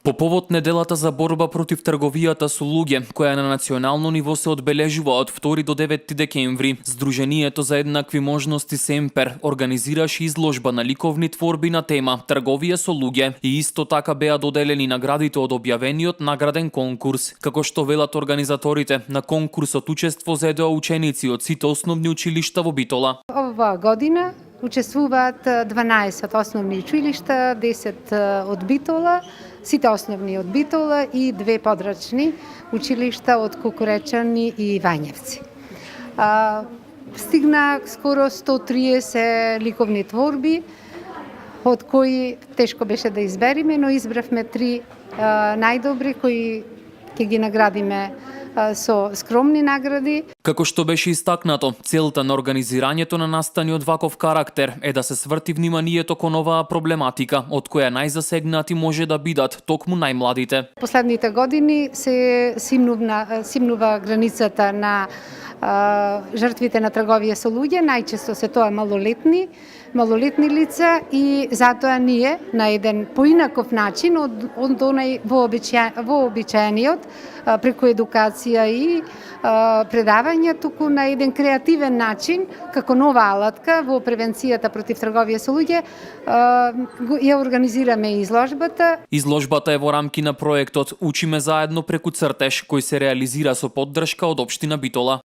По повод неделата за борба против трговијата со луѓе, која на национално ниво се одбележува од 2 до 9 декември, Сдруженијето за еднакви можности Семпер организираше изложба на ликовни творби на тема трговија со луѓе и исто така беа доделени наградите од објавениот награден конкурс. Како што велат организаторите, на конкурсот учество зедоа ученици од сите основни училишта во Битола. Ова година учествуваат 12 основни училишта, 10 од Битола, сите основни од Битола и 2 подрачни училишта од Кукуречани и Вањевци. Стигна скоро 130 ликовни творби, од кои тешко беше да избериме, но избравме 3 најдобри кои ќе ги наградиме со скромни награди. Како што беше истакнато, целта на организирањето на настаниот ваков карактер е да се сврти вниманието кон оваа проблематика, од која најзасегнати може да бидат токму најмладите. Последните години се симнува границата на жртвите на трговија со луѓе, најчесто се тоа малолетни лица и затоа ние на еден поинаков начин од оној вообичаениот преку едукација и предавања, туку на еден креативен начин, како нова алатка во превенцијата против трговија со луѓе, ја организираме изложбата. Изложбата е во рамки на проектот Учиме заедно преку цртеж, кој се реализира со поддршка од општина Битола.